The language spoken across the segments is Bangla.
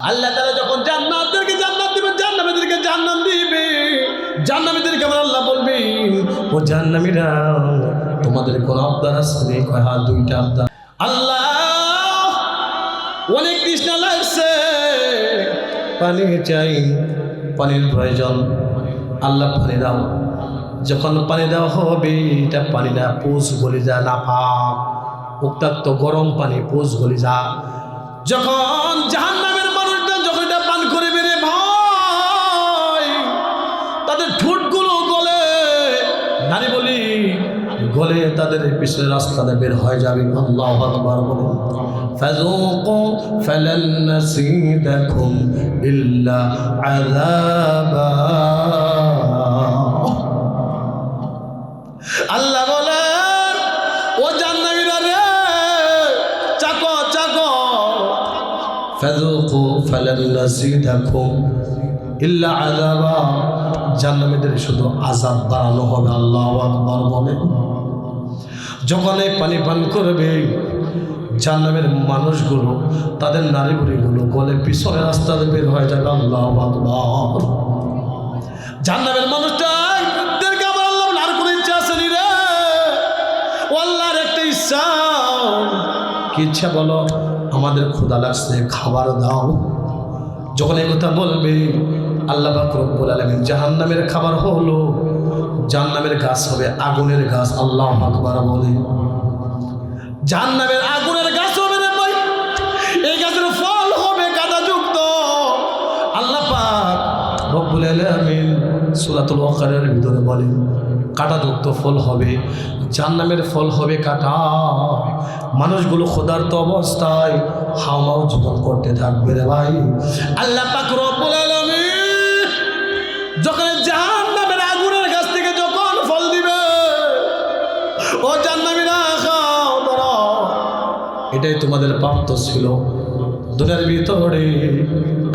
আল্লাহ তাআলা যখন জান্নাতদেরকে জান্নাত দিবেন, জান্নাতীদেরকে জান্নাত দিবে, জান্নাতীদেরকে আমার আল্লাহ বলবে, ও জান্নাতীরা তোমাদের কোন আবদার আছে? কয় হ্যাঁ, দুইটা আবদার। আল্লাহ অনেক তৃষ্ণা লাগছে, পানি চাই, পানির প্রয়োজন। আল্লাহ পানি দাও। যখন পানি দেওয়া হবে, এটা পানি না পোষ গলি যা, না পাক উত্তপ্ত গরম পানি পোষ গলি যা। যখন জাহান্নামের মানুষটা যখন এটা পান করে বেরে ভাই, তাদের ঠোঁটগুলো গলে, নারী বলি গলে, তাদের পিছনের রাস্তাতে বের হয়ে যাবে। আল্লাহু আকবার বলুন। ফাযুকু ফালান নাসিদাকুম ইল্লা আযাবা। আল্লাহ বলেন, ও জান্নাতীরা রে, চাকো চাকো। ফাযুকু ফালান নাসিদাকুম ইল্লা আযাবা। জান্নাতীদের শুধু আযাব বাড়ানো হবে। আল্লাহু আকবার বলেন। যখন এই পানি পান করবে, জাহান্নামের মানুষগুলো, তাদের নারী বুড়িগুলো গলে পিছনে রাস্তাতে বের হয়ে যাবে। আল্লাহু আকবার। জাহান্নামের মানুষটা আমার আল্লাহ আর কোনো ইচ্ছা আছে নি রে? ও আল্লাহর একটা ইচ্ছা। কি ইচ্ছা বলো? আমাদের ক্ষুধা লাগছে, খাবার দাও। যখন এই কথা বলবে, আল্লাহ পাক রব্বুল আলামিন জাহান্নামের খাবার হলো, জাহান্নামের গাছ হবে আগুনের গাছ। আল্লাহু আকবার বলে। জাহান্নামের আগুনের গাছ হবে রে ভাই, এই গাছের ফল হবে কাঁটাযুক্ত। আল্লাহ পাক রব্বুল আলামিন সূরাতুল বাকারার ভিতরে বলেন, কাঁটাযুক্ত ফল হবে, জাহান্নামের ফল হবে কাঁটা। মানুষগুলো ক্ষুধার্ত অবস্থায় হাওমাও জীবন করতে থাকবে রে ভাই। আল্লাহ পাক রব্বুল আলামিন যখন জাহান্নামের আগুনের গাছ থেকে যখন ফল দিবে, ও জান্নাতীরা খাও ধরো, এটাই তোমাদের প্রাপ্ত ছিল। দুনিয়ার ভিতরে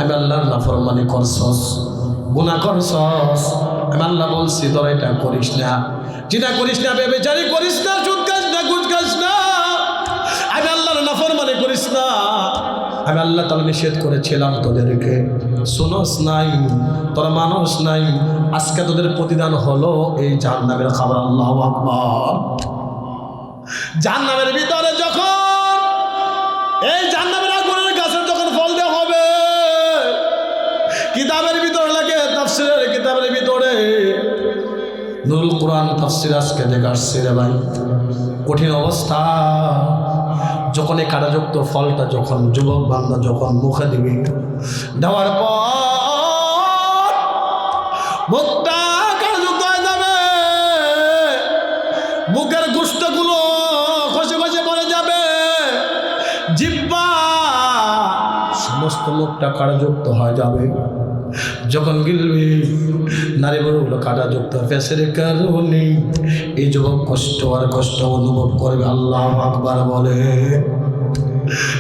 আমি আল্লাহর নাফরমানি করছস, গুনাহ করছস, আমি আল্লাহ বলছি তোরা এটা করিস না, যেটা করিস না, বেবিচারি করিস না, সুদ খাস না, ঘুষ খাস না, আমি আল্লাহর নাফরমানি করিস না। আমি আল্লাহ তাআলা নিষেধ করেছিলাম তোদেরকে, শুনোস নাই, তোরা মানুষ নাই। আজকে তোদের প্রতিদান হলো এই জাহান্নামের খাবার। আল্লাহু আকবার। জাহান্নামের ভিতরে যখন এই জাহান্নামের আগুনের গাছের যখন ফল দেওয়া হবে, কিতাবের ভিতরে লাগে, তাফসীরের কিতাবের ভিতরে, নুরুল কুরআন তাফসীর আজকে দেখে আসছে রে ভাই, কঠিন অবস্থা। যখন এই কাঁটাযুক্ত ফলটা যখন যুবক বান্দা যখন মুখে দিবে, দেওয়ার পর মুখটা কাঁটাযুক্ত হয়ে যাবে, মুখের গোশতগুলো খসে খসে পড়ে যাবে, জিহ্বা সমস্ত মুখটা কাঁটাযুক্ত হয়ে যাবে। যখন গিলবি নারী বড়গুলো কাঁটাযুক্ত ফেসের কারণে এই যুবক কষ্ট আর কষ্ট অনুভব করবে। আল্লাহু আকবার বলে।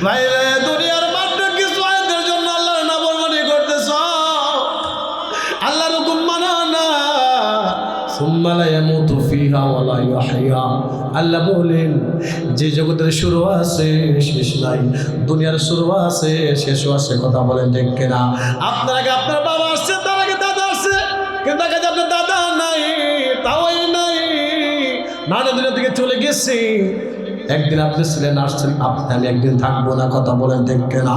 ভাইরে, দুনিয়ার মাত্র কিছু আয়াতের জন্য আল্লাহর নাফরমানি করতেছ, আল্লাহর হুকুম মানো না। সুম্মা লা ইয়ামুতু ফিহা ওয়া লা ইয়াহইয়া। আল্লাহ বলেন, যে জগতের শুরু আছে শেষ নাই, দুনিয়ার শুরু আছে শেষও আছে। কথা বলেন ঠিক কিনা? আপনার আগে আপনার বাবা আসছে, তার আগে দাদা আসছে, কিন্তু দেখা যায় আপনার দাদা নাই, তাও নাই, নানা দুনিয়া থেকে চলে গেছে। একদিন আপনি ছিলেন, আসছেন, আমি একদিন থাকবো না। কথা বলেন ঠিক কিনা?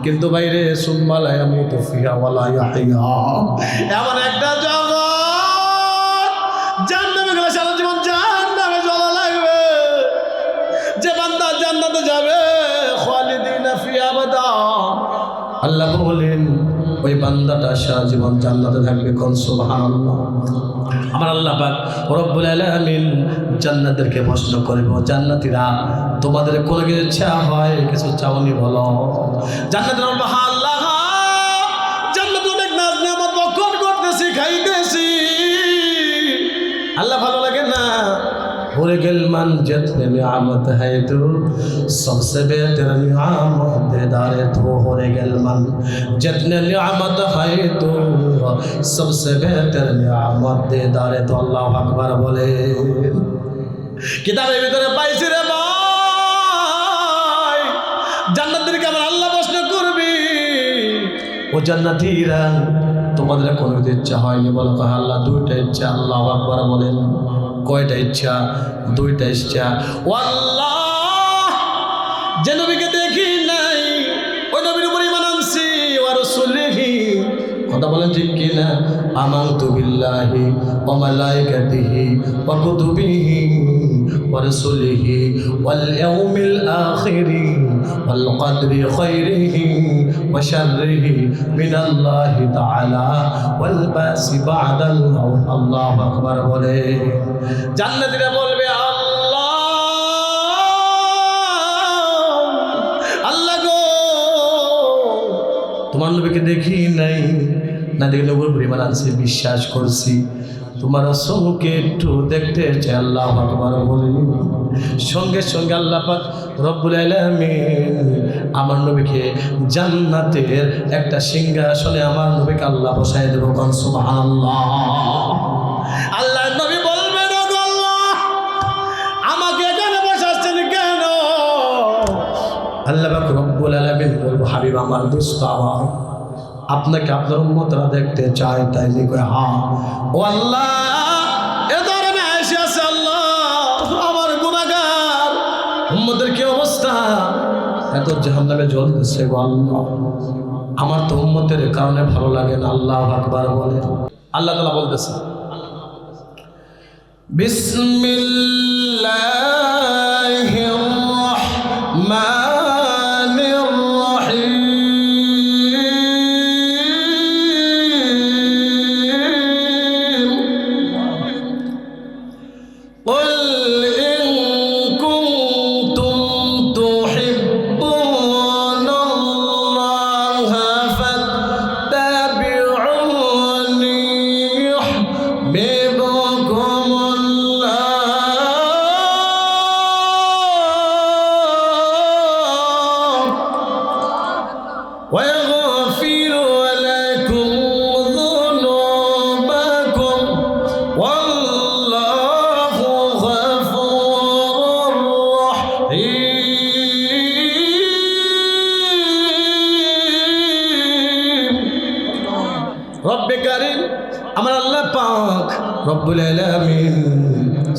কিন্তু বাইরে সুম্মা লা ইয়ামুতু ফিহা ওয়া লা ইয়াহইয়া, এমন একটা জগৎ জাহান্নামে গেলে সারা জীবন জাহান্নামে জ্বলা লাগবে। যে বান্দা জান্নাতে যাবে খালিদিনা ফিহা আবাদা, আল্লাহ বলেন ওই বান্দাটা সারা জীবন জান্নাতে থাকবে। কোন সুবহানাল্লাহ। আমার আল্লাহ পাক রব্বুল আলামিন জান্নাতদেরকে প্রশ্ন করবে, জান্নাতীরা তোমাদের কোনো কিছু ইচ্ছা হয়, কিছু চাওনি বলো? জান্নাতীরা বলবে, হ্যাঁ আল্লাহ, জান্নাতে অনেক নাজ নিয়ামত ভক্ষণ করতেছি, খাইতেছি। আল্লাহ ভালো লাগে না? भूल गल मन जितने नियामत है तू सबसे बेहतर नियामत देदार तू हो गल मन जितने नियामत है तू सबसे बेहतर नियामत देदार तो। अल्लाह अकबर बोले। किताबेर ভিতরে পাইছি রে ভাই, জান্নাতের কেমন আল্লাহ প্রশ্ন করবি, ও জান্নাতীরা তোমাদের কোনো ইচ্ছা হয়নি? বলো আল্লাহ দুইটা ইচ্ছা। আল্লাহু আকবার বলেন। কয়টা ইচ্ছা? দুইটা ইচ্ছা। ও আল্লাহ, যে নবীকে দেখি নাই ওই নবীর উপর ঈমান আনছি, ওয়া রাসূলিহি, কথা বলেন ঠিক কিনা? আমানতু বিল্লাহি ওয়া মালাইকাতিহি ওয়া কুতুবিহি ওয়া রাসূলিহি ওয়াল ইয়াউমিল আখিরি ওয়াল কদরি খাইরিহি ওয়া শাররিহি মিনাল্লাহি তাআলা ওয়াল বাসি বা'দাল মাউত। আল্লাহু আকবার বলে। জান্নাতীরা বলবে আল্লাহ, আল্লাহ গো, তোমার নবীকে দেখি নাই, না দেখলে ওর পরিমাণ আছে, বিশ্বাস করছি, তোমার রাসূলকে একটু দেখতে চাই। আল্লাহু আকবার বলে। সঙ্গে সঙ্গে আল্লাহ পাক রব্বুল আলামিন আমার নবীকে জান্নাতের একটা সিংহাসনে আমার নবীকে আল্লাহ বসায় দেব। কোন সুবহানাল্লাহ। আল্লাহ নবী বলবেন, ওগো আল্লাহ, আমাকে এখানে বসাচ্ছেন কেন? আল্লাহ পাক রব্বুল আলামিন বলবো, হাবিব আমার, দোস্ত আমার, আপনাকে আপনার উম্মতরা দেখতে চায়। তাই নি কয় হ্যাঁ। ও আল্লাহ, এ ধরনে এসে আছে আল্লাহ, আমার গুনাহগার উম্মতের কি অবস্থা? এত জাহান্নামে জ্বলতেছে গো আল্লাহ, আমার তো উম্মতের কারণে ভালো লাগে না। আল্লাহু আকবার বলে। আল্লাহ তাআলা বলতেছে, বিসমিল্লাহির রাহমানির রাহিম। قل إن كنتم تحبون الله فاتبعوني يحببكم الله ويغفر لكم ذنوبكم والله غفور رحيم। রব্বে কারীম আমার আল্লাহ পাক রব্বুল আলামিন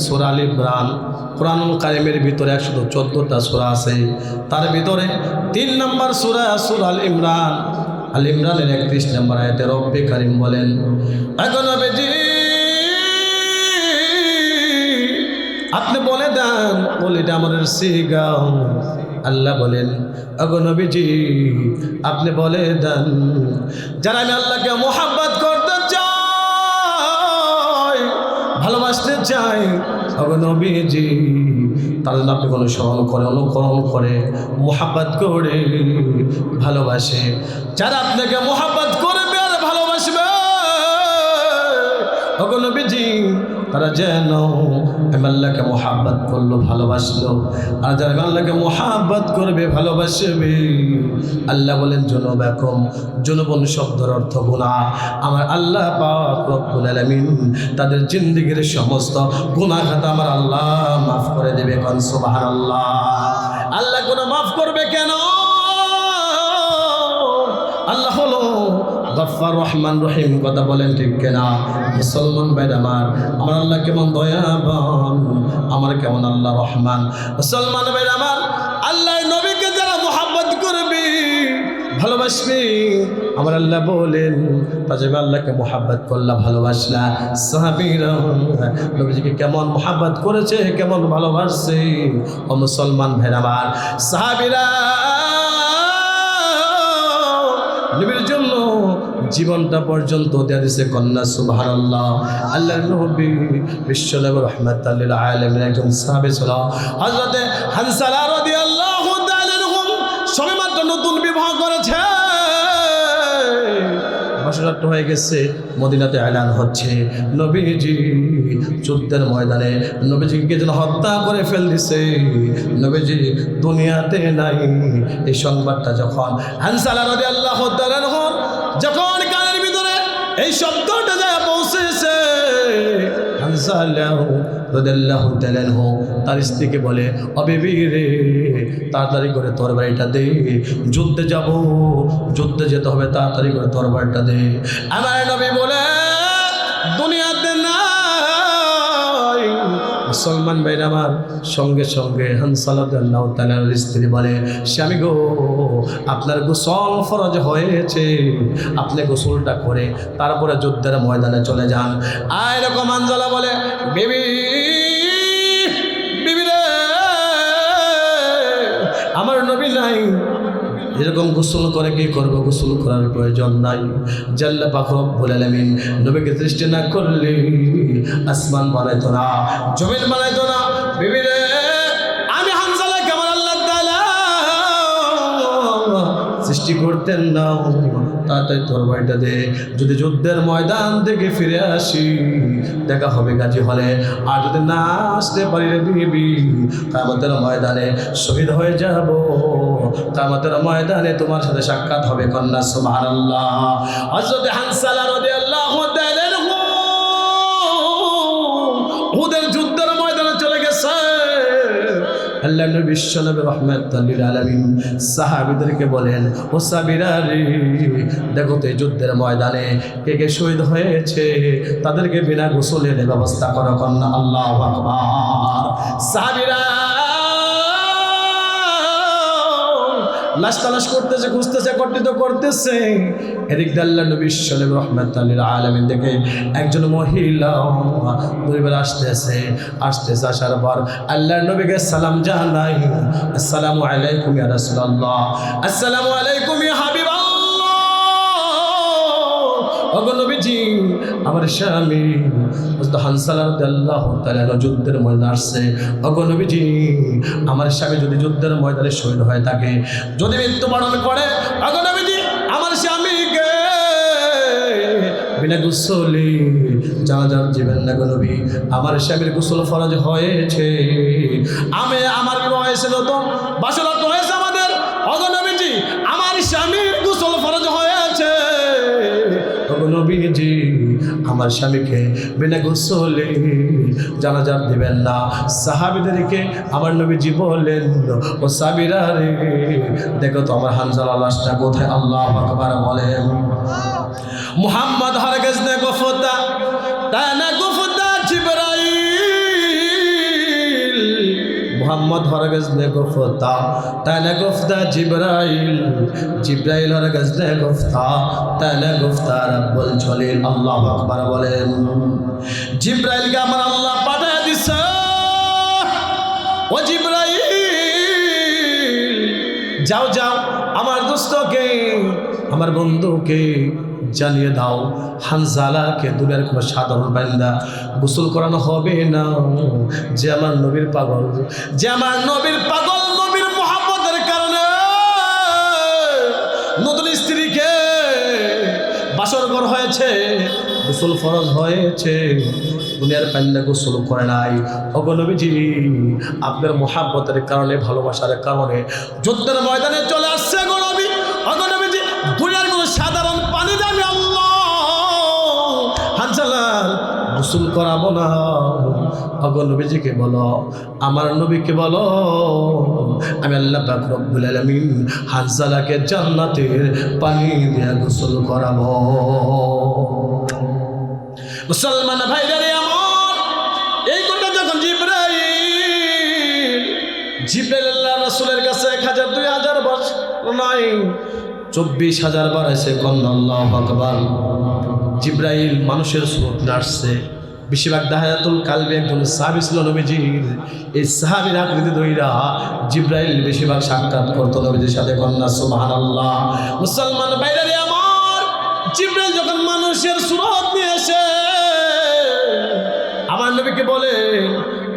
সূরা আল ইমরান, কুরআনুল কারীমের ভিতরে 114টা সূরা আছে, তার ভিতরে 3 নম্বর সূরা সূরা আল ইমরান, আল ইমরানের 31 নম্বর আয়াতে রব্বে কারীম বলেন, আগো নবীজি আপনি বলে দেন, বলে এটা আমাদের সিগাও। আল্লাহ বলেন, আগো নবীজি আপনি বলে দেন, যারা আমি আল্লাহকে মুহাব্বত করতে চাই, ভালোবাসতে চাই, আগো নবীজি তার জন্য আপনি কোনো স্মরণ করে, অনুকরণ করে, মুহাব্বত করে ভালোবাসে। যারা আপনাকে মুহাব্বত করবে আর ভালোবাসবে, আগো নবীজি তারা যেন আমি আল্লাহকে মুহাব্বত করলো, ভালোবাসলো। আর যারা আল্লাহকে মুহাব্বত করবে, ভালোবাসবে, আল্লাহ বলেন জুনুবাকুম, জুনুবুন শব্দের অর্থ গুনাহ। আমার আল্লাহ পাক রব্বুল আলামিন তাদের জিন্দেগীর সমস্ত গুনাহ খাতা আমার আল্লাহ মাফ করে দেবে। কোন সুবহানাল্লাহ। আল্লাহ গুনাহ মাফ করবে কেন? আল্লাহ হলো গফফার রহমান রহিম, কথা বলেন ঠিক কিনা? মুসলমান ভাই আমার আল্লাহ কেমন দয়াবান, আমার কেমন আল্লাহ রহমান। মুসলমান ভাই আমার, আল্লাহ নবীকে যারা মুহাব্বত করবে, ভালোবাসবে, আমার আল্লাহ বলেন তাজবে আল্লাহকে মুহাব্বত করলা, ভালোবাসলা। সাহাবীরা নবীজিকে কেমন মুহাব্বত করেছে, কেমন ভালোবাসছে। ও মুসলমান ভাই আমার, সাহাবীরা নবীর জন্য জীবনটা পর্যন্ত দেয়া দিয়েছে। কন্যা সুবহানাল্লাহ। আল্লাহর নবী বিশ্বনবী রাহমাতাল লিল আলামিন একজন সাহাবী ছিল হযরতে হানসালা রাদিয়াল্লাহু তাআলা আনহু, সবেমাত্র নতুন বিবাহ করেছে, বছরটা হয়ে গেছে, মদিনাতে এলান হচ্ছে নবীজি যুদ্ধের ময়দানে নবীজিকে যেন হত্যা করে ফেল দিছে, নবীজি দুনিয়াতে নাই। এই সংবাদটা যখন হানসালা রাদিয়াল্লাহু তাআলা আনহু যখন কানের ভিতরে এই শব্দটা যায় পৌঁছেছে, হানসালা রাদিয়াল্লাহু তাআলা আনহু তার স্ত্রীকে বলে, ও বিবি রে, তাড়াতাড়ি করে তরবারিটা দে, যুদ্ধে যাব, যুদ্ধে যেতে হবে, তাড়াতাড়ি করে তরবারিটা দে। আমার নবী বলে, দুনিয়াতে নাই। মুসলমান ভাইরা আমার, সঙ্গে সঙ্গে হানসালা রাদিয়াল্লাহু তাআলার স্ত্রী বলে, স্বামী গো, আপনার গোসল ফরজ হয়েছে, আপনি গোসলটা করে তারপরে যুদ্ধের ময়দানে চলে যান। আর এরকম হানজালা বলে, বিবি বিবি রে, আমার নবী নাই, এরকম গোসল করে কি করবো, গোসল করার প্রয়োজন নাই। আল্লাহ পাক রব্বুল আলামিন নবীকে সৃষ্টি না করলে আসমান বানাইতো না, জমিন বানাইতো না। বিবি রে, আমি হানজালাকে আমার আল্লাহ তাআলা সৃষ্টি করতেন না। তাড়াতাড়ি তরবারিটা দে, যদি যুদ্ধের ময়দান থেকে ফিরে আসি দেখা হবে গাজী হলে, আর যদি না আসতে পারি রে বিবি, কিয়ামতের ময়দানে শহীদ হয়ে যাব, কিয়ামতের ময়দানে তোমার সাথে সাক্ষাৎ হবে। কন্যা সুবহানাল্লাহ। হযরত হানসালা রাদিয়াল্লাহু তাআলা আনহু উহুদের যুদ্ধের ময়দানে চলে গেছে। আল্লাহ নবী বিশ্বনবী রাহমাতুল লিল আলামিন সাহাবীদেরকে বলেন, ও সাহাবীরা রে, দেখো তো এই যুদ্ধের ময়দানে কে কে শহীদ হয়েছে, তাদেরকে বিনা গোসলের ব্যবস্থা করো। কন্যা আল্লাহু আকবার। সাহাবীরা লাশ তালাশ করতেছে, খুঁজতেছে, একত্রিত করতেছে। এদিক দিয়ে আল্লাহ নবী বিশ্বনবী রাহমাতুল লিল আলামিন দেখে একজন মহিলা দুইবার আসতেছে, আসার পর আল্লাহর নবীকে সালাম জানাই, আসসালামু আলাইকুম ইয়া রাসূলুল্লাহ, আসসালামু আলাইকুম ইয়া হাবিবাল্লাহ। ওগো নবীজি, আমার স্বামী হযরত হানসালা রাদিয়াল্লাহু তাআলা যুদ্ধের ময়দানে আসছে। ওগো নবীজি, আমার স্বামী যদি যুদ্ধের ময়দানে শহীদ হয়ে থাকে, যদি মৃত্যুবরণ করে, ওগো নবীজি, আমার স্বামীকে বিনা গোসলে জানাজা দিবেন না গো নবী। আমার স্বামীর গোসল ফরজ হয়েছে, আমার বিবাহ হয়েছিল তো বাসরাত হয়েছে আমাদের। ওগো নবীজি, আমার স্বামীর গোসল ফরজ হয়েছে, ওগো নবীজি, আমার স্বামীকে বিনা গোসলে জানাজা দিবেন না। সাহাবীদেরকে আমার নবীজি বলেন, ও সাহাবীরা রে, দেখো তো আমার হানজালা লাশটা কোথায়। আল্লাহু আকবার বলেন। মুহাম্মদ হরগজ নে গুফতা তানা গুফতা জিবরাইল, মুহাম্মদ হরগজ নে গুফতা তানা গুফতা জিবরাইল, জিবরাইল হরগজ নে গুফতা তানা গুফতা রব্বুল জলিল। আল্লাহু আকবার বলেন। জিবরাইলকে আমার আল্লাহ পাঠিয়ে দিছে, ও জিবরাইল, যাও যাও, আমার দোস্তকে, আমার বন্ধুকে জানিয়ে দাও, হানজালাকে দুনিয়ার কোনো সাধারণ বান্দা গোসল করানো হবে না। যে আমার নবীর পাগল, যে আমার নবীর পাগল, নবীর মুহাব্বতের কারণে নতুন স্ত্রীকে বাসর ঘর হয়েছে, গোসল ফরজ হয়েছে, দুনিয়ার বান্দা গোসল করে নাই। ওগো নবীজি, আপনার মুহাব্বতের কারণে, ভালোবাসার কারণে যুদ্ধের ময়দানে চলে আসছে গো নবী। ওগো নবীজি, দুনিয়ার কোনো সাধারণ পানি দিয়ে আমি আল্লাহ হানজালার গোসল করাবো না। ওগো নবীজিকে বলো, আমার নবীকে বলো, আমি আল্লাহ পাক রব্বুল আলামিন হানজালাকে জান্নাতের পানি দিয়ে গোসল করাবো। মুসলমান ভাইরা রে আমার, এই কথা যখন জিবরাইল আল্লাহর রাসূলের কাছে 1000 2000 বার নয়, 24,000 বার এসে কন্যা আল্লাহু আকবার। জিবরাইল মানুষের সুরত আসছে, বেশিরভাগ দাহায়াতুল কালবে একজন সাহাবী ছিল নবীজির। এই সাহাবীর আকৃতি ধইরা জিবরাইল বেশিরভাগ সাক্ষাৎ করতো নবীজির সাথে। কন্যা সুবহানাল্লাহ। মুসলমান ভাইরা রে আমার, জিবরাইল যখন মানুষের সুরত নিয়ে এসে আমার নবীকে বলে,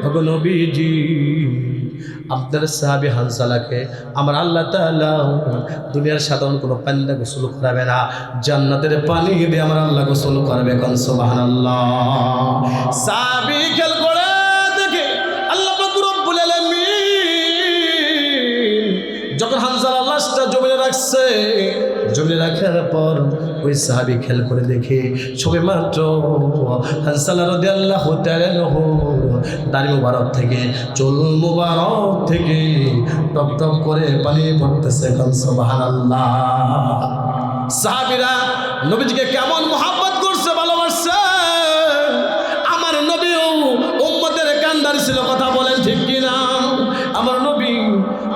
ওগো নবীজি, আপনার সাহাবী হানজালাকে আমার আল্লাহ তাআলা দুনিয়ার সাধারণ কোনো পানি গোসল করাবে না, জান্নাতের পানি দিয়ে আমার আল্লাহ গোসল করবে। কোন সুবহানাল্লাহ। সাহাবী খেল করে দেখে আল্লাহ পাক রব্বুল আলামিন যখন হানজালা লাশটা জমিনে রাখছে, জমিনে শুনে রাখার পর ওই সাহাবী খেয়াল করে দেখে সবে মাত্র হানসালা রাদিয়াল্লাহু তাআলা আনহু দাড়ি মুবারক থেকে চুল মুবারক থেকে টপ টপ করে পানি পড়তেছে। সুবহানাল্লাহ। সাহাবীরা নবীজিকে কেমন মুহাব্বত করছে, ভালোবাসছে। আমার নবীও উম্মতের কান্দারি ছিল, কথা বলেন ঠিক কিনা?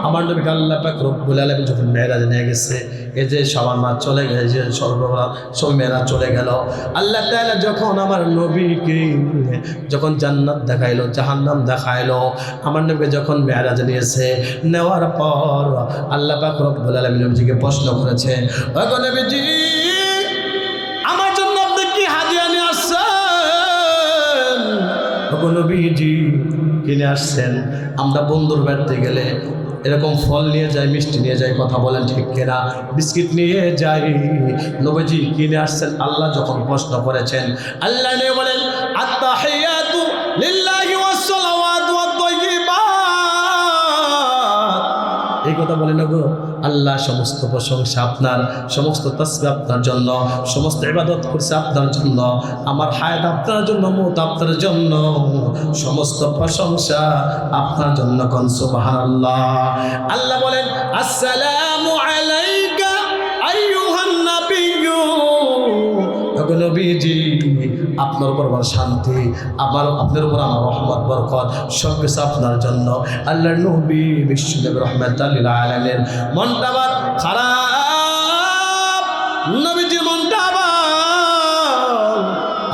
আমার নবীকে আল্লাহ পাক রব্বুল আলামিন যখন মেরাজে নিয়ে গেছে, এই যে সবার মাঝ চলে গেছে, সব মেরাজ চলে গেল। আল্লাহ তাআলা যখন আমার নবীকে যখন জান্নাত দেখাইলো, জাহান্নাম দেখাইলো, আমার নবীকে যখন মেরাজে নিয়েছে, নেওয়ার পর আল্লাহ পাক রব্বুল আলামিন নবীজিকে প্রশ্ন করেছে, ওগো নবীজি, আমার জন্য আপনি কি হাদিয়া নিয়ে আসছেন? ওগো নবীজি, কিনে আসছেন? আমরা বন্ধুর বাড়িতে গেলে এরকম ফল নিয়ে যাই, মিষ্টি নিয়ে যাই, কথা বলেন ঠিক কিনা? বিস্কিট নিয়ে যাই। নবীজি কিনে আসছেন? আল্লাহ যখন প্রশ্ন করেছেন, আল্লাহ নিয়ে বলেন আত্তাহিয়াতু লিল্লাহি ওয়াস সালাওয়াতু ওয়াত তাইয়্যিবাত। এই কথা বলেন না গো, আল্লাহ সমস্ত প্রশংসা আপনার, সমস্ত তাসবিহ আপনার জন্য, সমস্ত ইবাদত করছে আপনার জন্য, আমার হায়াত আপনার জন্য, মওত আপনার জন্য, সমস্ত প্রশংসা আপনার জন্য। কোন সুবহানাল্লাহ। আল্লাহ বলেন আসসালামু আলাইকা আইয়ুহান নাবিয়্যু। ওগো নবীজি, আপনার উপর আমার শান্তি, আপনার উপর আমার রহমত বরকত সব কিছু আপনার জন্য। আল্লাহর নবী বিশ্বনবী রাহমাতুল লিল আলামিন মনটা আবার খারাপ, নবীজি মনটা আবার।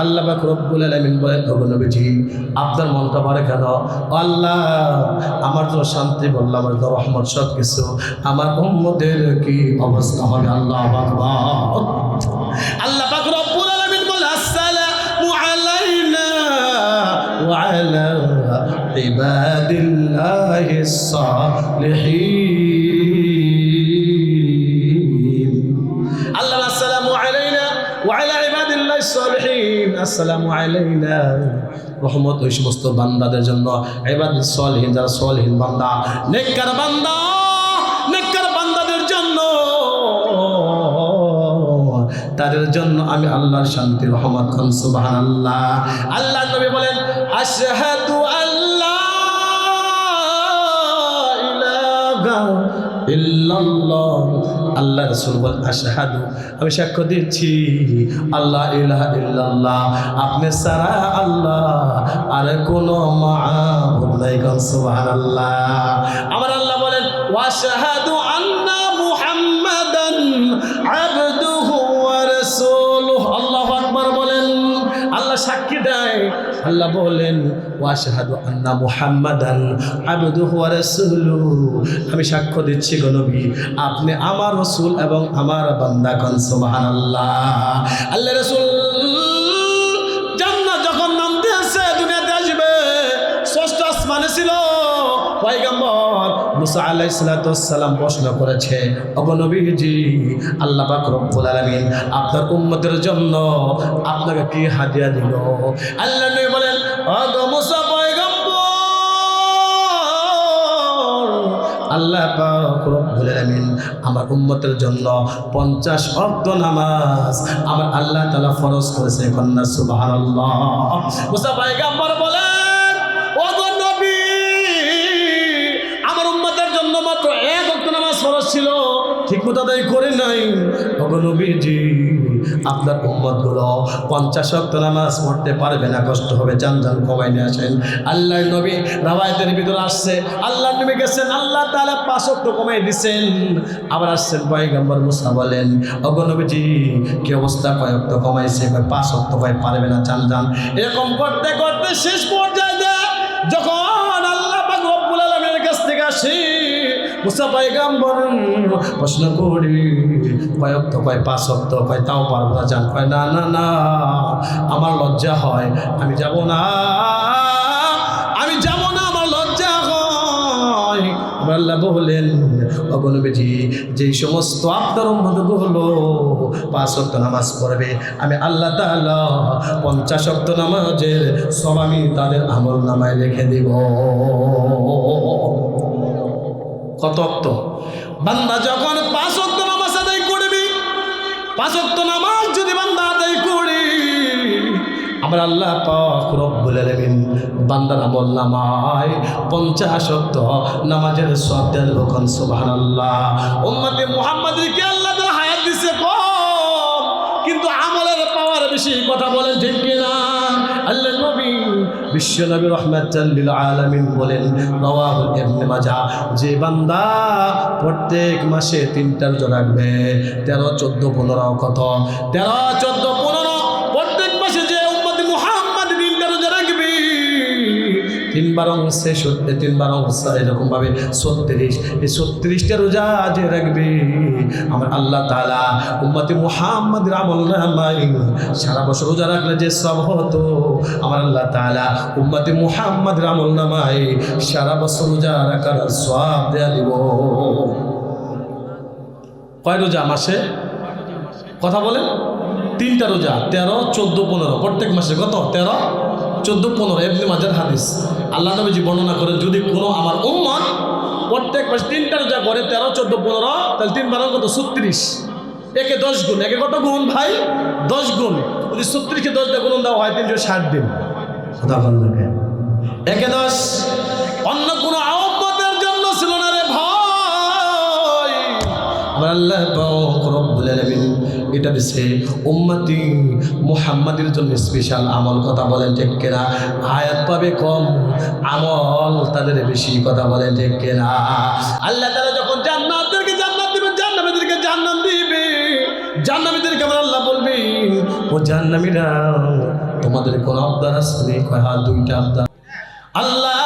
আল্লাহ পাক রব্বুল আলামিন বলেন, ওগো নবীজি, আপনার মনটা ভরে কেন? আল্লাহ, আমার তো শান্তি বললাম, আমার তো রহমত সব কিছু, আমার উম্মতের কি অবস্থা হবে? আল্লাহু আকবার। আল্লাহ পাক রব্বুল আলামিন বলে আসসালামু আলাইনা ওয়া আলা ইবাদিল্লাহিস সালিহিন। আল্লাহ আসসালামু আলাইনা ওয়া আলা ইবাদিল্লাহিস সালিহিন। আসসালামু আলাইনা, রহমত ওই সমস্ত বান্দাদের জন্য, ইবাদুস সালিহিন, যারা সালিহিন বান্দা, নেককার বান্দা, নেককার বান্দাদের জন্য, তাদের জন্য আমি আল্লাহর শান্তি রহমত। খান সুবহানাল্লাহ। আল্লাহ নবী বলেন আশহাদু আল্লা ইলাহা ইল্লাল্লাহ। আল্লাহ রাসূল বলেন আশহাদু, আমি সাক্ষ্য দিচ্ছি, আল্লাহ ইলাহা ইল্লাল্লাহ, আপনি ছাড়া আল্লাহ আর কোনো মাবুদ নাই। খান সুবহানাল্লাহ। আমার আল্লাহ বলেন ওয়া আশহাদু আন্না মুহাম্মাদান আবদুহু ওয়া রাসূলুহু। আল্লাহু আকবার বলেন। আল্লাহ সাক্ষী দেয়, আল্লাহ বলেন ওয়া আশহাদু আন্না মুহাম্মাদান আবদুহু ওয়া রাসূলুহু, আমি সাক্ষ্য দিচ্ছি গো নবী, আপনি আমার রাসূল এবং আমার বান্দা। কোন সুবহানাল্লাহ। আল্লাহ রাসূল জান্নাত যখন নামতে আসে, দুনিয়াতে আসবে, ষষ্ঠ আসমানে ছিল, পয়গম্বর মুসা আলাইহিস সালাতু ওয়াস সালাম প্রশ্ন করেছে, ওগো নবীজি, আল্লাহ পাক রব্বুল আলামিন আপনার উম্মতের জন্য আপনাকে কি হাদিয়া দিল? আল্লাহ নবী বলেন, ওগো মুসা পয়গম্বর, আল্লাহ পাক রব্বুল আলামিন আমার উম্মতের জন্য 50 ওয়াক্ত নামাজ আমার আল্লাহ তাআলা ফরজ করেছে। কন্যা সুবহানাল্লাহ। মুসা পয়গম্বর বলেন, ওগো নবী, আমার উম্মতের জন্য মাত্র 1 ওয়াক্ত নামাজ ফরজ ছিল, ঠিকমতো আদায় করে নাই। ওগো নবীজি, আপনার উম্মতগুলো 50 ওয়াক্ত নামাজ পড়তে পারবে না, কষ্ট হবে, যান কমাই নিয়ে আসেন। আল্লাহ নবী রাওয়ায়াতের ভিতরে আসছে, আল্লাহ নবী গেছেন, আল্লাহ তাআলা 5 ওয়াক্ত কমাই দিয়েছেন। আবার আসছেন পয়গম্বর মুসা বলেন, ওগো নবীজি, কি অবস্থা, কয় ওয়াক্ত কমাইছে? 5 ওয়াক্ত, কয় পারবে না, যান। এরকম করতে করতে শেষ পর্যায়ে যখন আল্লাহ পাক রব্বুল আলামিনের কাছ থেকে আসি, মুসা পয়গম্বর প্রশ্ন করি, কয় ওয়াক্ত? কয় 5 ওয়াক্ত। কয় তাও পারবো না, যান। কয় না না না, আমার লজ্জা হয়, আমি যাব না, আমি যাব না, আমার লজ্জা হয়। আল্লাহ বলেন, ওগো নবীজি, যেই সমস্ত আপনার উম্মতগুলো 5 ওয়াক্ত নামাজ পড়বে, আমি আল্লাহ তাআলা 50 ওয়াক্ত নামাজের সব আমি তাদের আমল নামায় রেখে দেব। কত ওয়াক্ত? বান্দা যখন 5 ওয়াক্ত নামাজ আদায় করবি, 5 ওয়াক্ত নামাজ যদি বান্দা আদায় করি, আমরা আল্লাহ পাক রব্বুল আলামিন বান্দার আমলনামায় 50 ওয়াক্ত নামাজের সওয়াব দেন। বলেন সুবহানাল্লাহ। উম্মতে মুহাম্মাদীকে আল্লাহ তাআলা হায়াত দিয়েছে কম, কিন্তু আমলের পাওয়ার বেশি। কথা বলেন ঠিক কিনা? আল্লাহ নবী বিশ্ব নবী রাহমাতাল লিল আলামিন বলেন, রাওয়াহু ইবনে মাজাহ, যে বান্দা প্রত্যেক মাসে 3টা রোজা রাখবে, 13, 14, 15 কত 13, 14, 15 প্রত্যেক মাসে যে উম্মতে মুহাম্মদ 3টা রোজা রাখবে, 3 বার 3 বার এরকম ভাবে 36, এই 36টা রোজা যে রাখবে, আমার আল্লাহ তাআলা উম্মতে মুহাম্মদের আমলনামায় সারা বছর রোজা রাখলে যে সব হতো, আমার আল্লাহ তাআলা উম্মতে মুহাম্মদের আমলনামায় সারা বছর রোজা রাখার সওয়াব দেয়া দিব। কয় রোজা মাসে? কথা বলেন। 3টা রোজা, 13, 14, 15 প্রত্যেক মাসে কত? 13, 14, 15 ইবনে মাজাহ হাদিস। আল্লাহ নবীজি বর্ণনা করেন, যদি কোনো আমার উম্মত প্রত্যেক মাসে 3টা রোজা করে 13, 14, 15, তাহলে 3 বার কত? 36। একে 10 গুণ। একে কত গুণ ভাই? 10 গুণ। যদি 36কে 10 দিয়ে গুণ দেওয়া হয় 360 দিন। কথা বলেন। একে 10 অন্য কোনো উম্মতের জন্য ছিল না রে ভাই। আমার আল্লাহ পাক রব্বুল আলামিন এটা দিছে উম্মতি মুহাম্মাদের জন্য স্পেশাল আমল। কথা বলেন ঠিক কিনা? হায়াত পাবে কম, আমল তাদের বেশি। কথা বলেন ঠিক কিনা? আল্লাহ তাআলা যখন জান্নাতদেরকে জান্নাত দিবেন, জান্নাতীদেরকে জান্নাত দিবে, জান্নাতীদেরকে আমার আল্লাহ বলবে, ও জান্নাতীরা তোমাদের কোন আবদার আছে? কয় হ্যাঁ, 2টা আবদার। আল্লাহ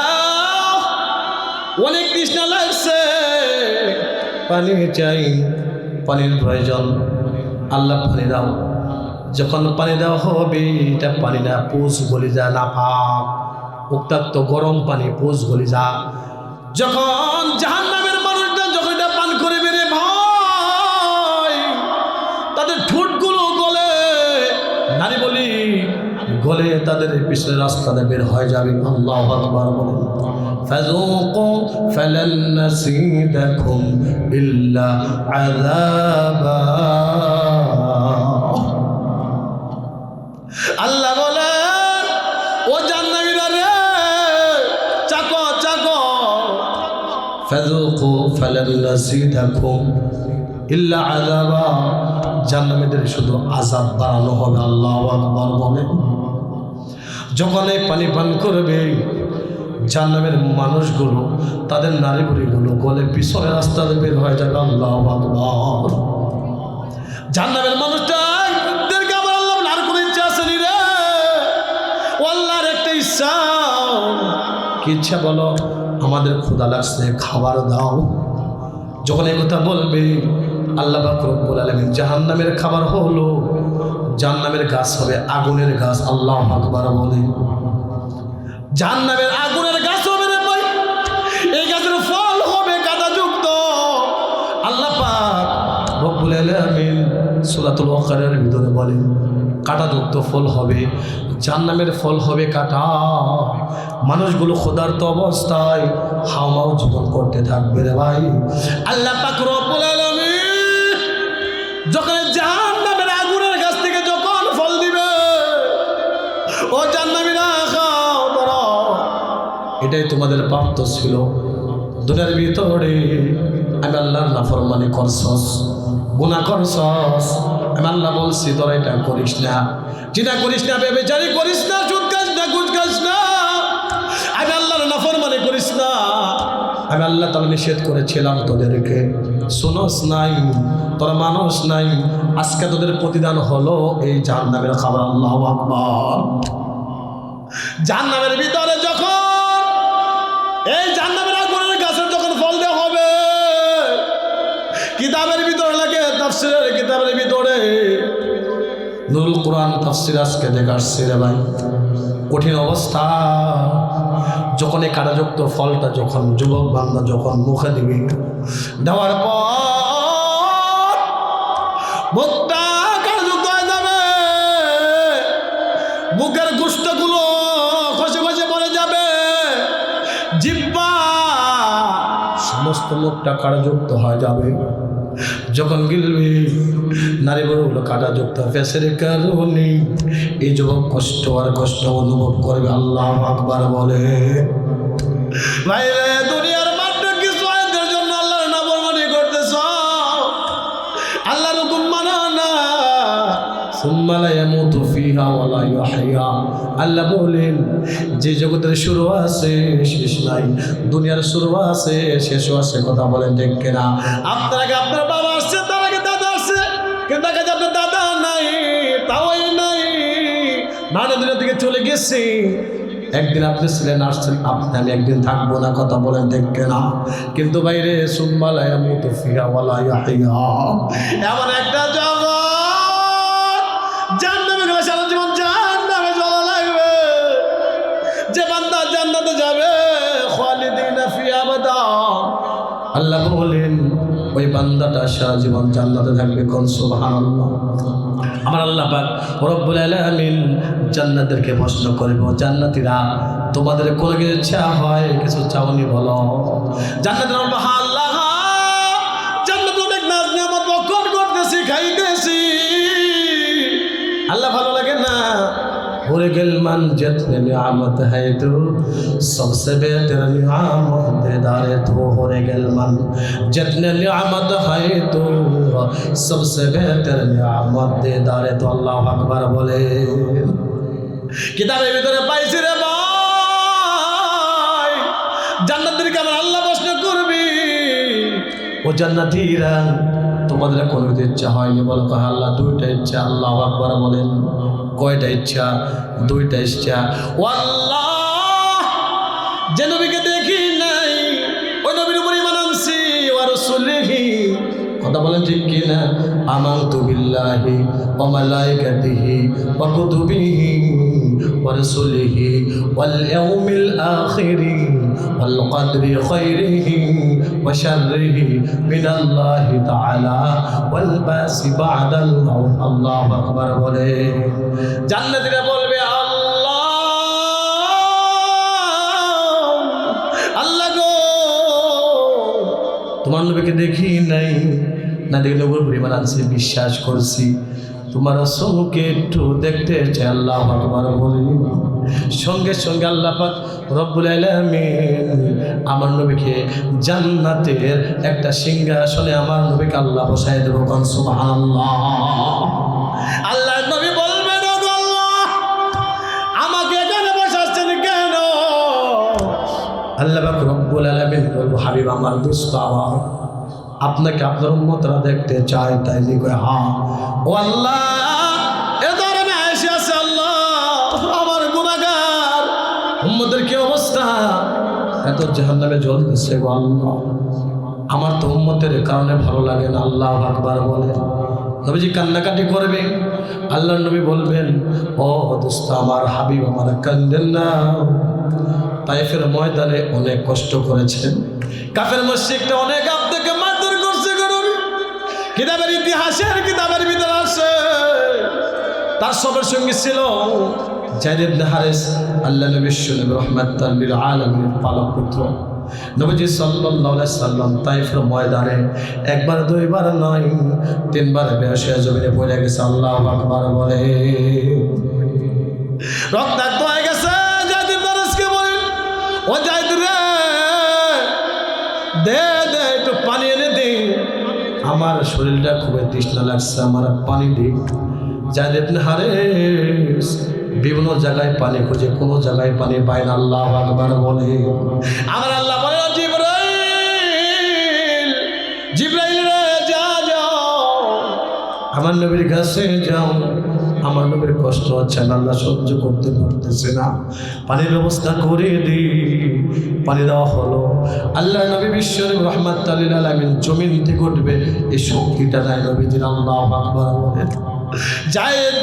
অনেক তৃষ্ণা লাগছে, পানি চাই, পানির প্রয়োজন। আল্লাহ পানি দাও। যখন পানি দেওয়া হবে, এটা পানি না পোষ গলি যা, না পাক উত্তপ্ত গরম পানি, পোষ গলি যা। যখন জাহান্নামের মানুষরা যখন এটা পান করবে রে ভাই, তাদের ঠোঁটগুলো গলে, নারী বলি গলে তাদের পিছনে রাস্তাতে বের হয়ে যাবে। আল্লাহু আকবার বলেন। ফাযুকু ফালান নাসিদাকুম ইল্লা আযাবা। আল্লাহ বলেন, ও জান্নাতীরা রে, চাকো চাকো। ফাযুকু ফালান নাসিদাকুম ইল্লা আযাবা। জান্নাতীদের শুধু আযাব বাড়ানো হবে। আল্লাহু আকবার বলেন। যখন এই পানি পান করবে, জাহান্নামের মানুষগুলো তাদের নারী বুড়িগুলো গলে পিছনে রাস্তাতে বের হয়ে যাবে। আল্লাহু আকবার। জাহান্নামের মানুষটাদেরকে আমার আল্লাহ আর কোনো ইচ্ছা আসেনি রে। ও আল্লাহর একটা ইচ্ছা। কি ইচ্ছা বলো? আমাদের ক্ষুধা লাগছে, খাবার দাও। যখন এই কথা বলবে, আল্লাহ পাক রব্বুল আলামিন জাহান্নামের খাবার হলো, জাহান্নামের গাছ হবে আগুনের গাছ। আল্লাহু আকবার বলে। জাহান্নামের আগুনের গাছ হবে রে ভাই। এই গাছের ফল হবে কাঁটাযুক্ত। আল্লাহ পাক রব্বুল আলামিন সূরাতুল বাকারার ভিতরে বলেন, কাঁটাযুক্ত ফল হবে, জাহান্নামের ফল হবে কাঁটা। মানুষগুলো ক্ষুধার্ত অবস্থায় হাওমাও জীবন করতে থাকবে রে ভাই। আল্লাহ পাক রব্বুল আলামিন যখন জাহান্নামের আগুনের গাছ থেকে যখন ফল দিবে, ও জান্নাতীরা খাও ধরো, এটাই তোমাদের প্রাপ্ত ছিল। দুনিয়ার ভিতরে আমি আল্লাহর নাফরমানি করছস, গুনাহ করছস, আমি আল্লাহ বলছি তোরা এটা করিস না, যেটা করিস না, বেবিচারি করিস না, সুদ খাস না, ঘুষ খাস না, আমি আল্লাহর নাফরমানি করিস না। আমি আল্লাহ তাআলা নিষেধ করেছিলাম তোদেরকে, শুনোস নাই, তোরা মানুষ নাই। আজকে তোদের প্রতিদান হলো এই জাহান্নামের খাবার। আল্লাহু আকবার। জাহান্নামের ভিতরে যখন এই জাহান্নামের আগুনের গাছের যখন ফল দেওয়া হবে, কিতাবের ভিতরে লাগে, তাফসীরের কিতাবের ভিতরে নুরুল কুরআন তাফসীর আজকে দেখাচ্ছি রে ভাই। কঠিন অবস্থা। যখন এই কাঁটাযুক্ত ফলটা যখন যুবক বান্দা যখন মুখে দিবে, দেওয়ার পর মুখটা কাঁটাযুক্ত হয়ে যাবে, বুকের গোশতগুলো খসে খসে পড়ে যাবে, জিহ্বা সমস্ত মুখটা কাঁটাযুক্ত হয়ে যাবে। যখন গিলবি নারী বড়গুলো কাটাযুক্ত ফেসের কারণে এই যুবক কষ্ট আর কষ্ট অনুভব করবে। আল্লাহু আকবার বলে। ভাইরে দুনিয়ার মাত্র কিছু আয়াতের জন্য আল্লাহর নাফরমানি করতেছ, আল্লাহর হুকুম মানো না। সুম্মা লা ইয়ামুতু ফিহা ওয়া লা ইয়াহইয়া। আল্লাহ বলেন যে জগতের শুরু আছে শেষ নাই, দুনিয়ার শুরু আছে শেষও আছে। কথা বলেন ঠিক কিনা? আপনার আগে আপনার বাবা আসছে, তার আগে দাদা আসছে, কিন্তু আগে আপনার দাদা নাই, তাও নাই, নানা দুনিয়া থেকে চলে গেছে। একদিন আপনি ছিলেন, আসছেন, আপনি আমি একদিন থাকবো না। কথা বলেন ঠিক কিনা? কিন্তু বাইরে সুম্মা লা ইয়ামুতু ফিহা ওয়া লা ইয়াহইয়া, এমন একটা জগৎ জাহান্নামে গেলে সারা জীবন জাহান্নামে জ্বলা লাগবে। যে বান্দা জান্নাতে যাবে খালিদিনা ফিহা আবাদা, আল্লাহ বলেন ওই বান্দাটা সারা জীবন জান্নাতে থাকবে। কোন সুবহানাল্লাহ। আমার আল্লাহ পাক রব্বুল আলামিন জান্নাতদেরকে প্রশ্ন করব, জান্নাতীরা তোমাদের কোনো কিছু ইচ্ছা হয়, কিছু চাওনি বলো? জান্নাতের বলবো হ্যাঁ আল্লাহ, জান্নাতে অনেক নাজ নিয়ামত ভক্ষণ করতেছি, খাইতেছি। আল্লাহ ভালো লাগে না? भूल गल मन जितने नियामत है तो सबसे बेहतर नियामत देदारे तो हो गल मन जितने नियामत है तो सबसे बेहतर नियामत देदारे तो अल्लाह अकबर बोले। किताबेर ভিতরে পাইছি রে ভাই, জান্নাতীদেরকে আমার আল্লাহ প্রশ্ন করবি, ও জান্নাতীরা তোমাদের কোনো ইচ্ছা হয়নি বলো? কয় আল্লাহ দুইটা ইচ্ছা। আল্লাহু আকবার বলেন। কয়টা ইচ্ছা? দুইটা ইচ্ছা। ও আল্লাহ, যে নবীকে দেখি নাই ওই নবীর উপর ঈমান আনছি, ওয়া রাসূলিহি। কথা বলেন ঠিক কি না? আমানতু বিল্লাহি ওয়া মালাইকাতিহি ওয়া কুতুবিহি ওয়া রাসূলিহি ওয়াল ইয়াউমিল আখিরি ওয়াল কদরি খাইরিহি ওয়া শাররিহি মিনাল্লাহি তাআলা ওয়াল বাসি বা'দাল মাউত। আল্লাহু আকবার বলে। জান্নাতীরা বলবে আল্লাহ, আল্লাহ গো তোমার নবীকে দেখি নাই, না দেখে নবীর পরিমাণ আনছি, বিশ্বাস করছি, তোমার রাসূলকে একটু দেখতে চাই। আল্লাহু আকবার বলে। সঙ্গে সঙ্গে আল্লাহ পাক রব্বুল আলামিন আমার নবীকে জান্নাতের একটা সিংহাসনে আমার নবীকে আল্লাহ বসায় দেব। কোন সুবহানাল্লাহ। আল্লাহ নবী বলবেন ওগো আল্লাহ, আমাকে এখানে বসাচ্ছেন কেন? আল্লাহ পাক রব্বুল আলামিন বলবো হাবিব আমার, দোস্ত আমার, আপনাকে আপনার উম্মতরা দেখতে চায়। তাই নি কয় হ্যাঁ। ও আল্লাহ, এ ধরনের আয়েশা আছে আল্লাহ, আমার গুনাহগার উম্মতের কি অবস্থা, এত জাহান্নামে জ্বলতেছে গো আল্লাহ, আমার তো উম্মতের কারণে ভালো লাগে না। আল্লাহু আকবার বলে। নবীজি কান্নাকাটি করবে। আল্লাহর নবী বলবেন ও দোস্ত আমার, হাবিব আমার, কান্দেন না। তায়েফের ময়দানে অনেক কষ্ট করেছেন, কাফের মুশরিকরা অনেক আপনাকে মারধর করছে। কিতাবের ইতিহাসের কিতাবের ভিতরে আছে তার সবার সঙ্গে ছিল যায়েদ ইবনে হারিস, আল্লাহ নবীর নবী রাহমাতাল লিল আলামিন পালক পুত্র। নবীজি সাল্লাল্লাহু আলাইহি সাল্লাম তায়েফের ময়দানে একবার দুইবার নয়, তিনবার বেহুশ হয়ে জমিনে পড়ে গেছে। আল্লাহু আকবার বলে। রক্তাক্ত হয়ে গেছে। যায়েদ ইবনে হারিসকে বলেন, ও যায়েদ রে, দে দে একটু পানি এনে দে, আমার শরীরটা খুবই তৃষ্ণা লাগছে, আমার পানি দে। যায়েদ ইবনে হারিস বিভিন্ন জায়গায় পানি খুঁজে, কোনো জায়গায় পানি পায় না। আল্লাহু আকবার বলে। আমার আল্লাহ বলে, জিবরাইল, জিবরাইল রে যাও আমার নবীর কাছে যাও, আমার নবীর কষ্ট হচ্ছে না, আল্লাহ সহ্য করতে পারতেছে না, পানির ব্যবস্থা করে দি। পানি দেওয়া হলো। আল্লাহ নবী বিশ্বনবী রাহমাতাল লিল আলামিন জমিন থেকে উঠবে, এই শক্তিটা নাই নবীজির। আল্লাহু আকবার বলেন। যায়েদ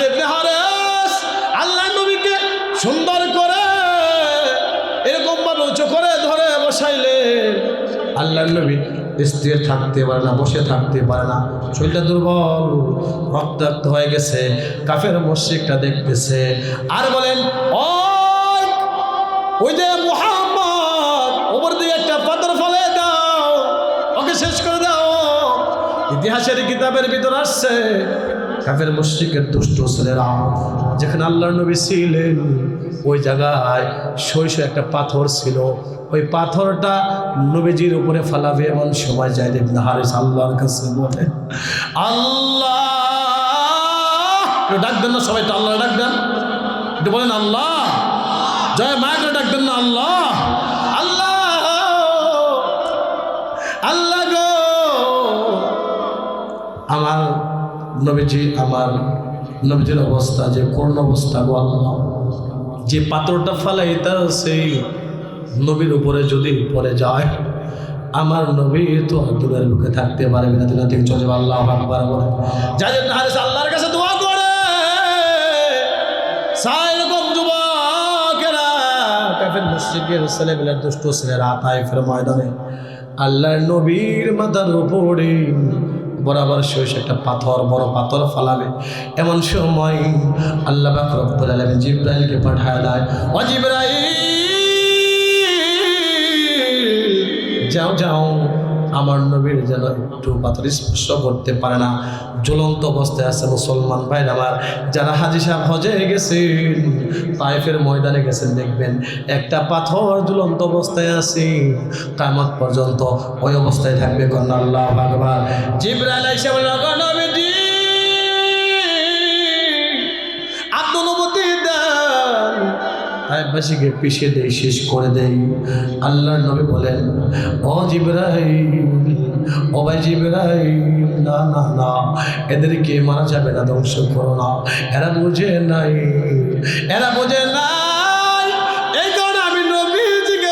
ইবনে হারিস আল্লাহ নবীকে সুন্দর করে এরকম ভাবে উঁচু করে ধরে বসাইলে আল্লাহ নবী স্থির থাকতে পারে না, বসে থাকতে পারে না, শরীরটা দুর্বল, রক্তাক্ত হয়ে গেছে। কাফের মুশরিকরা দেখতেছে আর বলেন, ওই যে মুহাম্মদ, ওপর দিকে একটা পাথর ফেলে দাও, ওকে শেষ করে দাও। ইতিহাসের কিতাবের ভিতর আসছে কাফের মুশরিকের দুষ্ট ছেলেরা যেখানে আল্লাহর নবী ছিলেন ওই জায়গায় শৈশব একটা পাথর ছিল, ওই পাথরটা নবীজির উপরে ফালাবে এমন সময় যায়েদ ইবনে হারিস আল্লাহর কাছে বলে আল্লাহ, ডাক দেন না সবাই, তো আল্লাহ ডাক দেন, একটু বলেন আল্লাহ, জয় মা করে ডাক দেন না আল্লাহ, আল্লাহ আল্লাহ গো আমার নবীজির অবস্থা যে করুণ অবস্থা গো আল্লাহ, যে পাথরটা ফালাইতা সেই নবীর উপরে যদি পড়ে যায় আমার নবী তো দূরের বুকে থাকতে পারবে না, দিনা থেকে চলে আল্লাহু আকবার বলে যায়েদ ইবনে হারিস আল্লাহর কাছে দোয়া করে। সাইরকম যুবকেরা কাফের মুশরিকের ছেলেগুলোর দুষ্ট ছেলেরা তায়েফের ময়দানে আল্লাহর নবীর মাথার উপরে বরাবর শেষ একটা পাথর, বড় পাথর ফালাবে এমন সময় আল্লাহ পাক রব্বুল আলামিন জিবরাইলকে পাঠায় দেয়, ও জিবরাইল যাও যাও আমার নবীর যেন একটু পাথর স্পর্শ করতে পারে না, জ্বলন্ত অবস্থায় আছে মুসলমান ভাইরা আমার যারা হাজী সাহেব হজে গেছেন তায়েফের ময়দানে গেছেন দেখবেন একটা পাথর জ্বলন্ত অবস্থায় আছে কিয়ামত পর্যন্ত ওই অবস্থায় থাকবে। কোন আল্লাহু আকবার। জিবরাইল আইসা বলল নবীজি আপনি অনুমতি দেন তায়েফবাসীকে পিছিয়ে দেই, শেষ করে দেই। আল্লাহর নবী বলেন ও জিবরাইল, ও ভাই জিবরাইল, না না না এদেরকে মারা যাবে না, ধ্বংস করো না, এরা বোঝে নাই, এরা বোঝে নাই, এই কারণে আমি নবীজিকে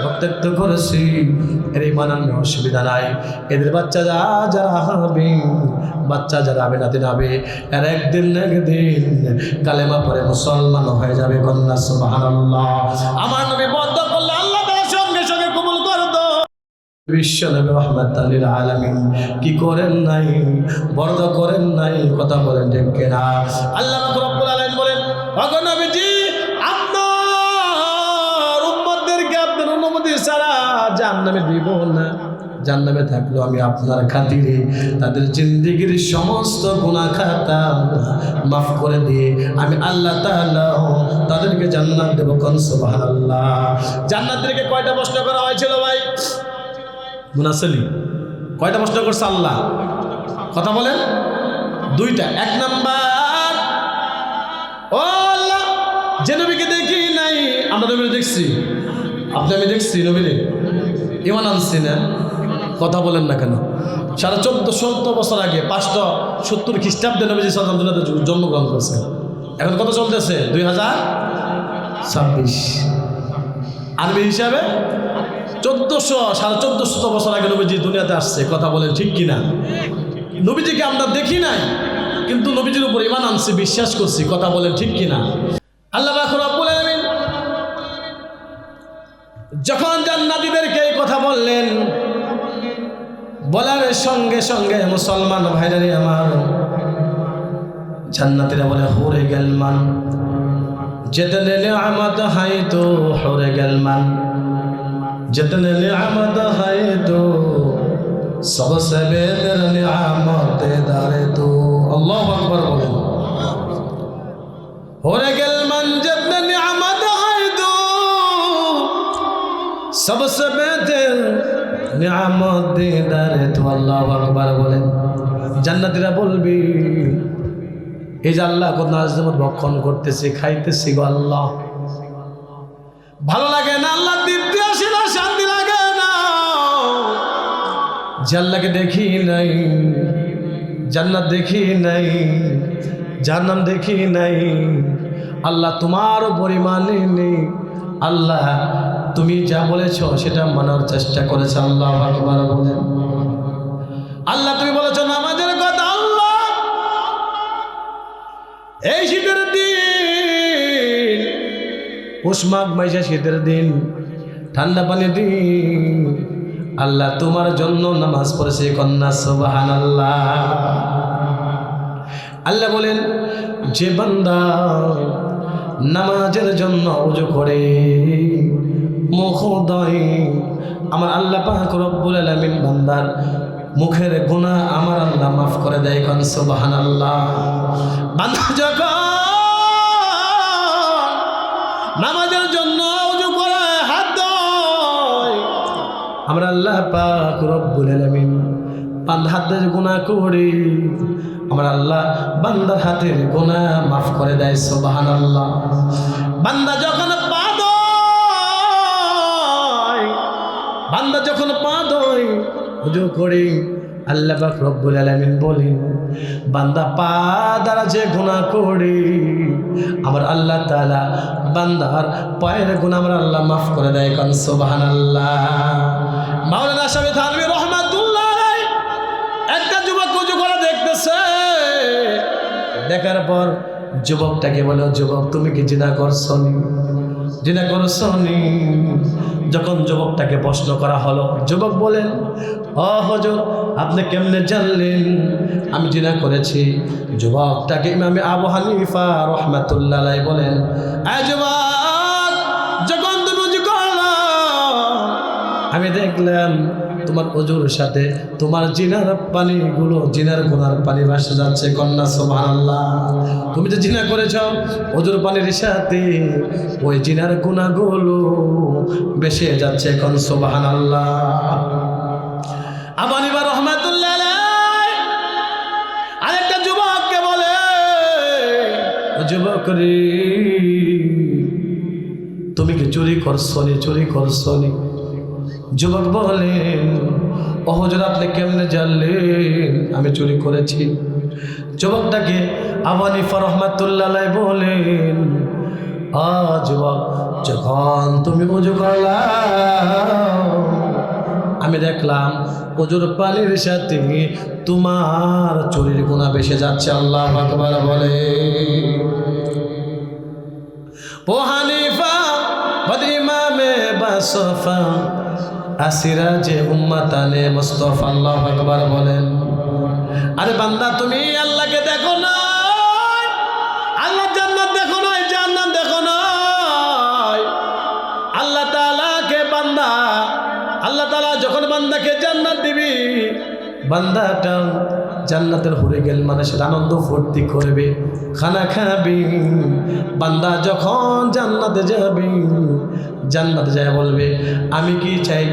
প্রত্যক্ষ করেছি, এর ইমান আনলে অসুবিধা নাই, এদের বাচ্চা যারা হবে, বাচ্চা যারা হবে নাতি হবে, এর একদিন কালেমা পড়ে মুসলমান হয়ে যাবে। কন্যা সুবহানাল্লাহ। আমার নবী বদ্ধ করলে আল্লাহ তাআলা সঙ্গে সঙ্গে কবুল করে দাও। বিশ্ব নবী রাহমাতুল লিল আলামিন কি করেন নাই, বরদ করেন নাই, কথা বলেন ঠিক কিনা? আল্লাহ রাব্বুল আলামিন বলেন ওগো নবীজি আপনার উম্মতদেরকে আপনার অনুমতি ছাড়া জাহান্নামে দিব না, জান্নাতে থাকলেও আমি আপনার খাতিরে তাদের জিন্দেগির সমস্ত গুনাহ খাতা মাফ করে দিয়ে আমি আল্লাহ তাআলা তাদেরকে জান্নাত দেব। কোন সুবহানাল্লাহ। জান্নাতদেরকে কয়টা প্রশ্ন করা হয়েছিল ভাই? মুনাসলি কয়টা প্রশ্ন করছে আল্লাহ? কথা বলেন। দুইটা। এক নাম্বার, ও আল্লাহ যে নবীকে দেখি নাই, আমরা নবীকে দেখছি, আপনি আমি দেখছি নবীরে, ঈমান আনছি না, কথা বলেন না কেন? 1450 বছর আগে 570 খ্রিস্টাব্দে নবীজি সাল্লাল্লাহু আলাইহি ওয়াসাল্লাম জন্মগ্রহণ করেছে। এখন কত চলতেছে? 2026 আরবি হিসাবে 1400 বছর আগে নবীজি দুনিয়াতে আসছে। কথা বলেন ঠিক কিনা? নবীজিকে আমরা দেখি নাই কিন্তু নবীজির উপর ঈমান আনছি, বিশ্বাস করছি। কথা বলেন ঠিক কিনা? আল্লাহ পাক রব্বুল আলামিন যখন জান্নাতীদেরকে এই কথা বললেন, বলার সঙ্গে সঙ্গে মুসলমান ভাইরানি আমার জান্নাতীরা বলে হুরে গেলমান যেতনে নিয়ামত হাই তো হুরে গেলমান যেতনে নিয়ামত হাই তো সবসে বেহতর নিয়ামত দারে তো। আল্লাহু আকবার বলেন। হুরে গেলমান যেতনে নিয়ামত হাই তো সবসে বেহতর নিয়ামত দিদারে তো। আল্লাহু আকবার বলেন। জান্নাতীরা বলবি এই যে আল্লাহ কত নাজমত ভক্ষণ করতেছি, খাইতেছি গো আল্লাহ, ভালো লাগে না? আল্লাহ তৃপ্তি আসে না, শান্তি লাগে না? যে আল্লাহকে দেখি নাই, জান্নাত দেখি নাই, জাহান্নাম দেখি নাই, আল্লাহ তোমার পরিমাণে নেই, আল্লাহ তুমি যা বলেছ সেটা মানার চেষ্টা করেছে। আল্লাহু আকবার বলেন। আল্লাহ তুমি বলেছো নামাজের কথা, আল্লাহ এই শীতের দিন, পৌষ মাঘ মাইশা শীতের দিন, ঠান্ডা পানির দিন, আল্লাহ তোমার জন্য নামাজ পড়েছে। কন্যা সুবহানাল্লাহ। আল্লাহ বলেন যে বান্দা নামাজের জন্য ওযু করে মুখোদয় আমার আল্লাহ পাক রব্বুল আলামিন বান্দার মুখের গুনাহ আমার আল্লাহ মাফ করে দেয়। কোন সুবহানাল্লাহ। বান্দা যখন নামাজের জন্য ওযু করে হাত ধোয়, আমরা আল্লাহ পাক রব্বুল আলামিন বান্দার হাতের গুনাহ করে আমার আল্লাহ বান্দার হাতের গুনাহ মাফ করে দেয়। সুবহানাল্লাহ। বান্দা যখন পা ধোয়, বান্দা যখন পা ধোয় ওযু করে, আল্লাহ পাক রব্বুল আলামিন বলেন বান্দা পা দ্বারা যে গুনাহ করে আমার আল্লাহ তাআলা বান্দার পায়ের গুনাহ আমার আল্লাহ মাফ করে দেয়। কোন সুবহানাল্লাহ। মাওলানা শামী থানভী রাহমাতুল্লাহ আলাইহি একটা যুবক ওযু করে দেখতেছে, দেখার পর যুবকটাকে বলে, যুবক তুমি কি জিনা করছনি? জিনা করছনি? যখন যুবকটাকে প্রশ্ন করা হলো, যুবক বলেন, ও হুজুর আপনি কেমনে জানলেন আমি জিনা করেছি? যুবকটাকে ইমামে আবু হানিফা রাহমাতুল্লাহ আলাইহি বলেন, এই যুবক যখন তুমি ওযু করলা আমি দেখলাম তোমার ওযুর সাথে তোমার জিনার পানিগুলো, জিনার গুনার পানি ভাসে যাচ্ছে। কন্যা সুবহানাল্লাহ। তুমি যে জিনা করেছ ওযুর পানির সাথে ওই জিনার গুনাহগুলো ভেসে যাচ্ছে। কোন সুবহানাল্লাহ। আবু হানিফা রাহমাতুল্লাহ আলাইহি আরেকটা যুবককে বলে, যুবক রে তুমি কি চুরি করছনি? চুরি করছনি? যুবক বলেন, ও হুজুর আপনি কেমনে জানলেন আমি চুরি করেছি? যুবকটাকে আবু হানিফা রাহমাতুল্লাহ আলাইহি বলেন, যুবক যখন তুমি ওযু করলা আমি দেখলাম ওযুর পানির সাথে তোমার চুরির গুনাহ ভেসে যাচ্ছে। আল্লাহু আকবার বলে। ও হানিফা বদ ইমামে বাসফা আসিরাজে উম্মাতানে মুস্তাফা। আল্লাহু আকবার বলেন। আরে বান্দা তুমি আল্লাহকে দেখো না, আল্লাহ জান্নাত দেখো না, জান্নাত দেখো না। আল্লাহ তাআলাকে বান্দা, আল্লাহ তাআলা যখন বান্দাকে জান্নাত দিবি, বান্দাটা জান্নাতের হুরে গেল মানুষের আনন্দ ফুর্তি করবে, খানা খাবি। বান্দা যখন জান্নাতে যাবে, জান্নাতে যায় বলবে আমি কি চাই?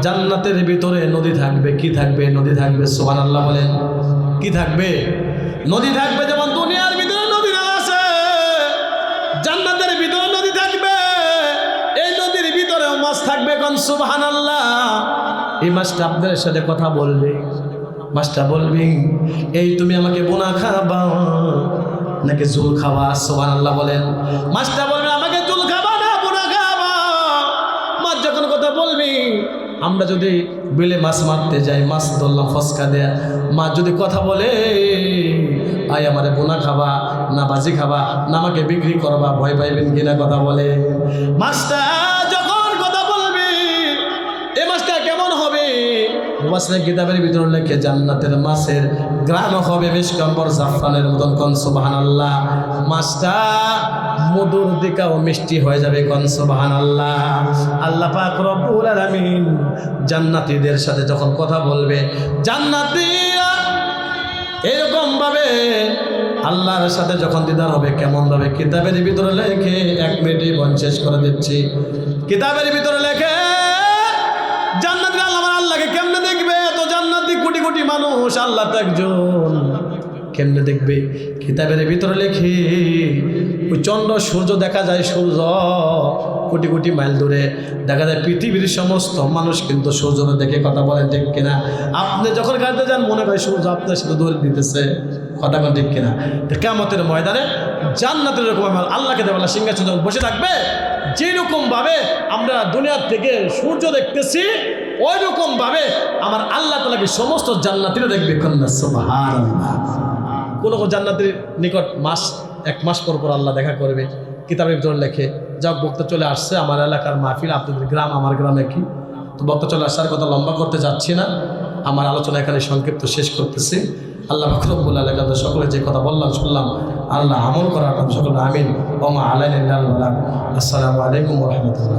জান্নাতের ভিতরে নদী থাকবে। কি থাকবে? নদী থাকবে। সুবহানাল্লাহ বলেন। কি থাকবে? নদী থাকবে। যেমন দুনিয়ার ভিতরে নদী না আছে, জান্নাতের ভিতরে নদী থাকবে। এই নদীর ভিতরেও মাছ থাকবে। কোন সুবহানাল্লাহ। এই মাছটা আপনাদের সাথে কথা বলবে। মাছটা বলবে এই তুমি আমাকে বোনা খাবা নাকি জুল খাওয়া? সুবহানাল্লাহ বলেন। মাছটা বলবে আমাকে জুল খাবা না বোনা খাবা? মাছ যখন কথা বলবি, আমরা যদি বিলে মাছ মারতে যাই, মাছ ধরলাম ফসকা দেয়া, মাছ যদি কথা বলে আই আমারে বোনা খাবা না বাজি খাবা না আমাকে বিক্রি করবা, ভয় পাইবেন কিনা? কথা বলে। মাছটা যখন কথা বলবি, এই মাছটা কেমন হবে? মুফাসসিরিন কিতাবের ভিতরে লেখে জান্নাতের মাছের গ্রান হবে মিশকাম্বর জাফরানের মতন। কোন সুবহানাল্লাহ। মাছটা মধুর দিকা ও মিষ্টি হয়ে যাবে। কোন সুবহানাল্লাহ। আল্লাহ পাক রব্বুল আলামিন জান্নাতীদের সাথে যখন কথা বলবে, জান্নাতীরা এরকম ভাবে আল্লাহর সাথে যখন দিদার হবে কেমন ভাবে? কিতাবের ভিতরে লেখে, 1 মিনিটে বন শেষ করে দিচ্ছি। কিতাবের ভিতরে লেখে জান্নাতীরা আল্লাহকে কেমনে দেখবে? এত জান্নাতি কোটি কোটি মানুষ, আল্লাহ তো একজন, কেমনে দেখবে? কিতাবের ভিতরে লেখে ওই চন্দ্র সূর্য দেখা যায়, সূর্য কোটি কোটি মাইল দূরে দেখা যায়। পৃথিবীর সমস্ত মানুষ কিন্তু সূর্য দেখে। কথা বলেন ঠিক কিনা? আপনি যখন গাড়িতে যান মনে হয় সূর্য আপনার সাথে দৌড়ে দিতেছে। কথা বলেন ঠিক কিনা? কিয়ামতের ময়দানে জান্নাতের এরকম আল্লাহকে দেওয়ালা সিংহাসনে বসে থাকবে। যেরকম ভাবে আমরা দুনিয়ার থেকে সূর্য দেখতেছি, ওই রকম ভাবে আমার আল্লাহ তাআলাকে সমস্ত জান্নাতীরা দেখবে। কন্যা সুবহানাল্লাহ। কোন জান্নাতীর নিকট মাস 1 মাস পর পর আল্লাহ দেখা করবে। কিতাবের ভিতরে লেখে। যাক বক্তা চলে আসছে, আমার এলাকার মাহফিল, আপনাদের গ্রাম আমার গ্রামে কি, তো বক্তা চলে আসার কথা লম্বা করতে যাচ্ছি না, আমার আলোচনা এখানে সংক্ষিপ্ত শেষ করতেছি। আল্লাহ পাক রব্বুল আলামিন সকলে যে কথা বললাম শুনলাম, আল্লাহ আমল করার সকলে আমিন। ওয়া মা আলাইনা ইল্লাল বালাগ। আসসালামু আলাইকুম ওয়া রাহমাতুল্লাহ।